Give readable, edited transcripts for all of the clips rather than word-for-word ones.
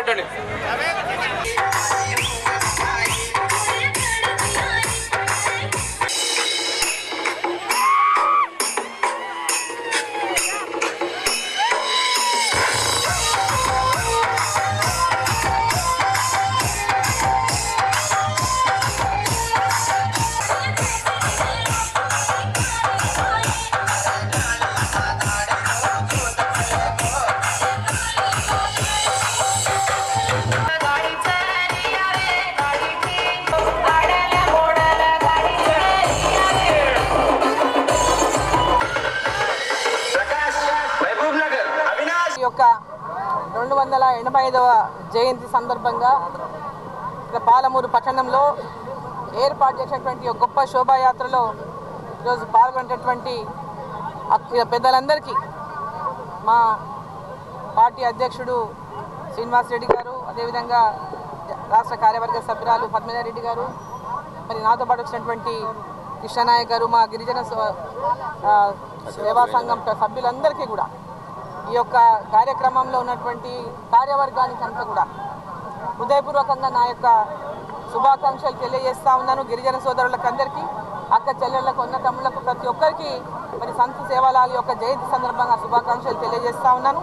పెట్టండి. యొక్క 285వ జయంతి సందర్భంగా పాలమూరు పట్టణంలో ఏర్పాటు చేసినటువంటి ఒక గొప్ప శోభాయాత్రలో ఈరోజు పాల్గొనేటటువంటి పెద్దలందరికీ మా పార్టీ అధ్యక్షుడు శ్రీనివాస్ రెడ్డి గారు, అదేవిధంగా రాష్ట్ర కార్యవర్గ సభ్యురాలు పద్మనారెడ్డి గారు, మరి నాతో పాటు వచ్చినటువంటి కృష్ణనాయక్ గారు, మా గిరిజన సేవా సంఘం సభ్యులందరికీ కూడా ఈ యొక్క కార్యక్రమంలో ఉన్నటువంటి కార్యవర్గానికి అంతా కూడా హృదయపూర్వకంగా నా యొక్క శుభాకాంక్షలు తెలియజేస్తా ఉన్నాను. గిరిజన సోదరులకు అందరికీ, అక్క చెల్లెళ్లకు, అన్న తమ్ముళ్లకు, ప్రతి ఒక్కరికి మరి సంత సేవాలాల్ యొక్క జయంతి సందర్భంగా శుభాకాంక్షలు తెలియజేస్తా ఉన్నాను.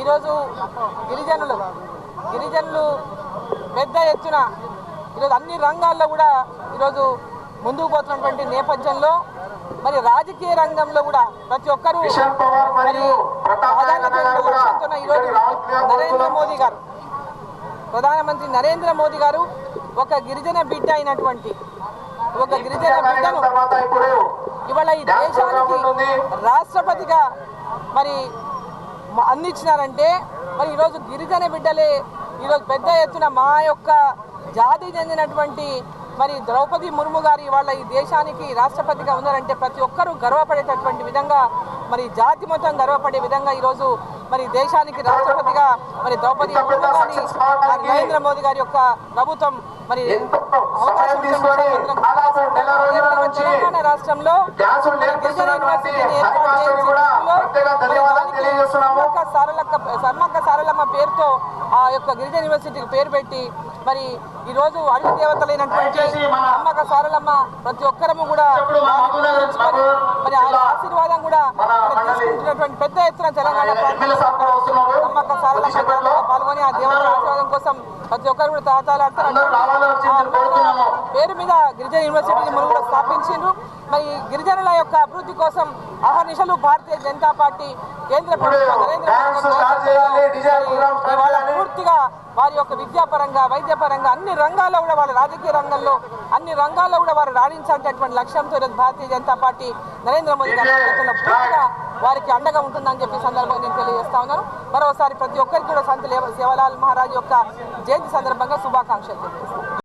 ఈరోజు గిరిజనులు పెద్ద ఎత్తున ఈరోజు అన్ని రంగాల్లో కూడా ఈరోజు ముందుకు పోతున్నటువంటి నేపథ్యంలో మరి రాజకీయ రంగంలో కూడా ప్రతి ఒక్కరూ ఈరోజు ప్రధానమంత్రి నరేంద్ర మోదీ గారు ఒక గిరిజన బిడ్డ అయినటువంటి ఒక గిరిజన బిడ్డను ఇవాళ ఈ దేశానికి రాష్ట్రపతిగా మరి అందించినారంటే మరి ఈరోజు గిరిజన బిడ్డలే ఈరోజు పెద్ద ఎత్తున మా యొక్క జాతి చెందినటువంటి మరి ద్రౌపది ముర్ము గారు ఇవాళ ఈ దేశానికి రాష్ట్రపతిగా ఉన్నారంటే ప్రతి ఒక్కరూ గర్వపడేటటువంటి విధంగా, మరి జాతి మొత్తం గర్వపడే విధంగా ఈరోజు మరి దేశానికి రాష్ట్రపతిగా మరి ద్రౌపది ముర్ము గారిని నరేంద్ర మోదీ గారి యొక్క ప్రభుత్వం మరి తెలంగాణ రాష్ట్రంలో గిరిజన యూనివర్సిటీని సమ్మక్క సారలమ్మ పేరుతో ఆ యొక్క గిరిజన యూనివర్సిటీకి పేరు పెట్టి మరి ఈరోజు అడుగు దేవతలైనటువంటి సమ్మక్క సారలమ్మ ప్రతి ఒక్కరము కూడా మరి ఆయన ఆశీర్వాదం కూడా తీసుకుంటున్నటువంటి పెద్ద ఎత్తున తెలంగాణ సమ్మక్క సారలమ్మ పాల్గొని ఆ దేవతల ఆశీర్వాదం కోసం ప్రతి ఒక్కరు కూడా తాతాలాడతారు. పేరు మీద గిరిజన యూనివర్సిటీని మనం కూడా స్థాపించారు. మరి గిరిజనుల యొక్క అభివృద్ధి కోసం అహర్నిశలు భారతీయ జనతా పార్టీ కేంద్ర ప్రభుత్వం నరేంద్ర మోదీ పూర్తిగా వారి యొక్క విద్యాపరంగా, వైద్యపరంగా అన్ని రంగాల్లో కూడా వాళ్ళ రాజకీయ రంగంలో అన్ని రంగాల్లో కూడా వారు రాణించాలనేటువంటి లక్ష్యంతో భారతీయ జనతా పార్టీ నరేంద్ర మోదీ గారి పూర్తిగా వారికి అండగా ఉంటుందని చెప్పి సందర్భంగా నేను తెలియజేస్తా ఉన్నాను. మరోసారి ప్రతి ఒక్కరికి కూడా సంత సేవాలాల్ మహారాజ్ యొక్క జయంతి సందర్భంగా శుభాకాంక్షలు తెలియజేస్తాను.